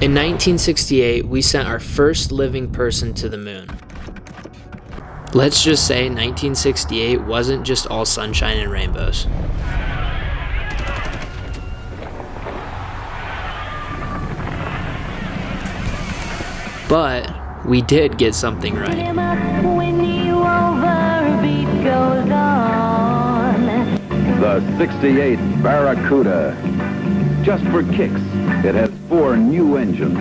In 1968, we sent our first living person to the moon. Let's just say 1968 wasn't just all sunshine and rainbows. But we did get something right. The 68 Barracuda. Just for kicks, it has 4 new engines.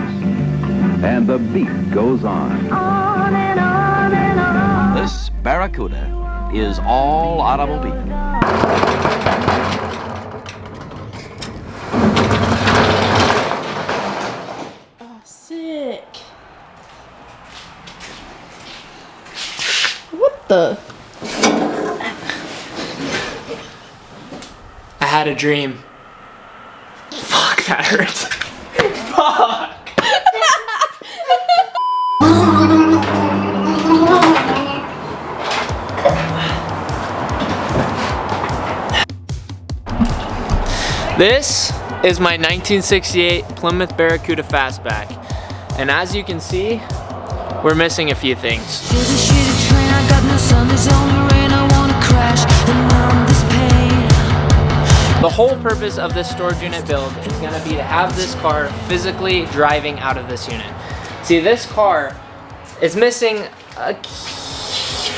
And the beat goes on. On and on and on. This Barracuda is all automobile. Oh, sick. What the? I had a dream. Fuck, that hurts. Fuck! This is my 1968 Plymouth Barracuda fastback. And as you can see, we're missing a few things. The whole purpose of this storage unit build is going to be to have this car physically driving out of this unit. See, this car is missing a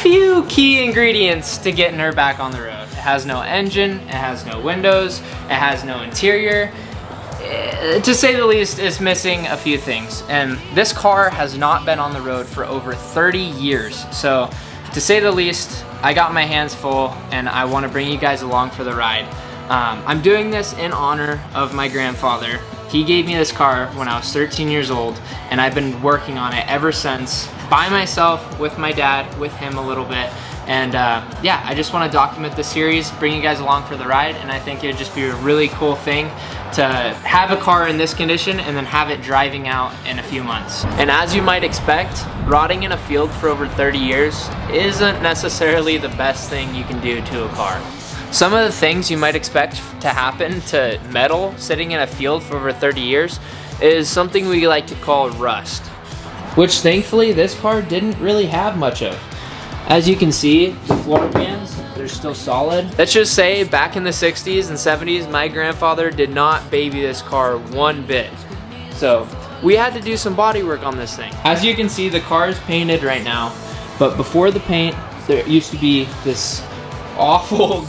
few key ingredients to getting her back on the road. It has no engine, it has no windows, it has no interior. To say the least, it's missing a few things. And this car has not been on the road for over 30 years. So, to say the least, I got my hands full and I want to bring you guys along for the ride. I'm doing this in honor of my grandfather. He gave me this car when I was 13 years old, and I've been working on it ever since, by myself, with my dad, with him a little bit. And yeah, I just want to document the series, bring you guys along for the ride, and I think it'd just be a really cool thing to have a car in this condition and then have it driving out in a few months. And as you might expect, rotting in a field for over 30 years isn't necessarily the best thing you can do to a car. Some of the things you might expect to happen to metal sitting in a field for over 30 years is something we like to call rust, which thankfully this car didn't really have much of. As you can see, the floor pans, they're still solid. Let's just say back in the 60s and 70s, my grandfather did not baby this car one bit. So we had to do some body work on this thing. As you can see, the car is painted right now, but before the paint, there used to be this awful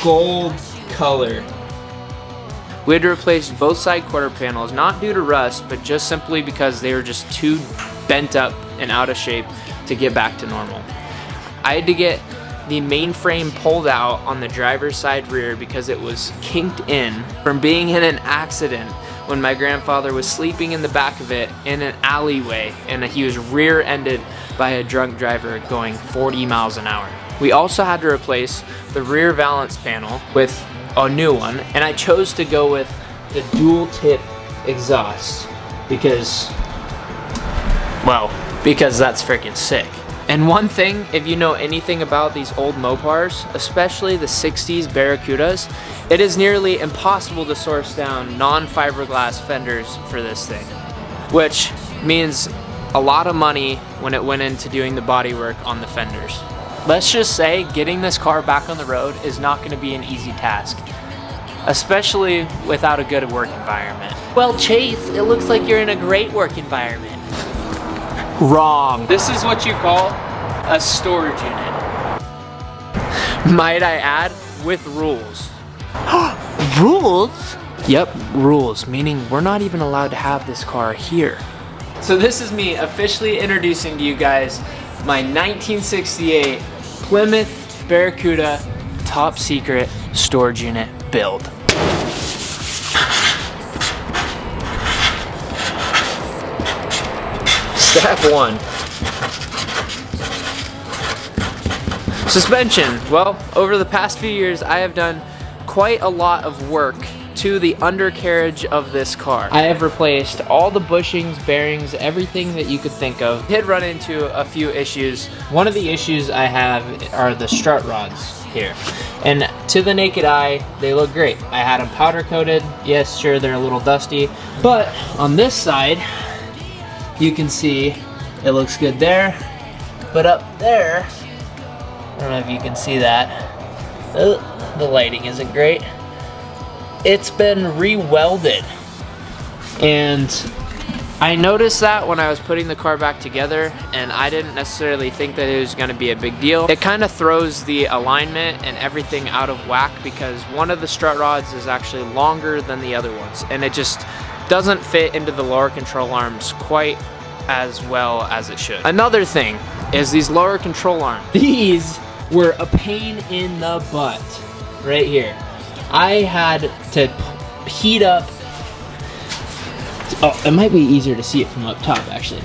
gold color. We had to replace both side quarter panels, not due to rust, but just simply because they were just too bent up and out of shape to get back to normal. I had to get the mainframe pulled out on the driver's side rear because it was kinked in from being in an accident when my grandfather was sleeping in the back of it in an alleyway, and he was rear-ended by a drunk driver going 40 miles an hour. We also had to replace the rear valance panel with a new one, and I chose to go with the dual tip exhaust because, well, because that's freaking sick. And one thing, if you know anything about these old Mopars, especially the 60s Barracudas, it is nearly impossible to source down non-fiberglass fenders for this thing, which means a lot of money when it went into doing the bodywork on the fenders. Let's just say getting this car back on the road is not going to be an easy task, especially without a good work environment. Well, Chase, it looks like you're in a great work environment. Wrong. This is what you call a storage unit. Might I add, with rules. Rules? Yep, rules, meaning we're not even allowed to have this car here. So this is me officially introducing to you guys my 1968 Plymouth Barracuda top secret storage unit build. Step 1. Suspension. Well, over the past few years, I have done quite a lot of work to the undercarriage of this car. I have replaced all the bushings, bearings, everything that you could think of. Did run into a few issues. One of the issues I have are the strut rods here. And to the naked eye, they look great. I had them powder coated. Yes, sure, they're a little dusty. But on this side, you can see it looks good there. But up there, I don't know if you can see that. The lighting isn't great. It's been re-welded. And I noticed that when I was putting the car back together, and I didn't necessarily think that it was gonna be a big deal. It kind of throws the alignment and everything out of whack because one of the strut rods is actually longer than the other ones, and it just doesn't fit into the lower control arms quite as well as it should. Another thing is these lower control arms. These were a pain in the butt right here. I had to heat up. Oh, it might be easier to see it from up top actually.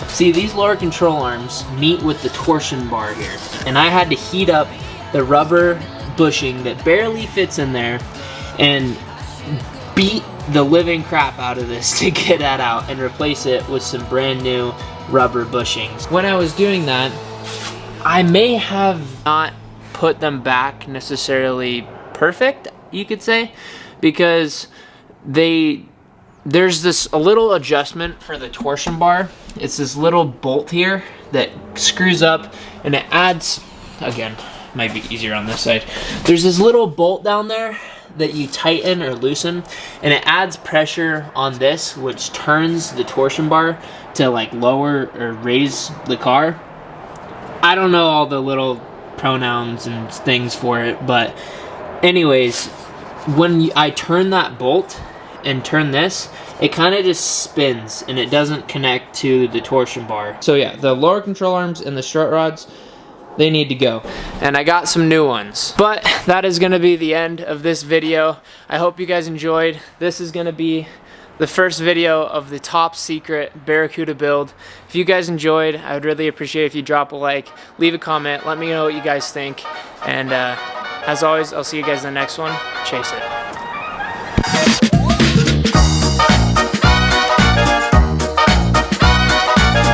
See, these lower control arms meet with the torsion bar here, and I had to heat up the rubber bushing that barely fits in there and beat the living crap out of this to get that out and replace it with some brand new rubber bushings. When I was doing that, I may have not put them back necessarily perfect, you could say, because there's this a little adjustment for the torsion bar. It's this little bolt here that screws up, and it adds, again, might be easier on this side. There's this little bolt down there that you tighten or loosen, and it adds pressure on this, which turns the torsion bar to like lower or raise the car. I don't know all the little pronouns and things for it, but anyways, when I turn that bolt and turn this, it kind of just spins and it doesn't connect to the torsion bar. So yeah, the lower control arms and the strut rods, they need to go. And I got some new ones. But that is gonna be the end of this video. I hope you guys enjoyed. This is gonna be the first video of the top secret Barracuda build. If you guys enjoyed, I would really appreciate if you drop a like, leave a comment, let me know what you guys think. And as always, I'll see you guys in the next one. Chase it.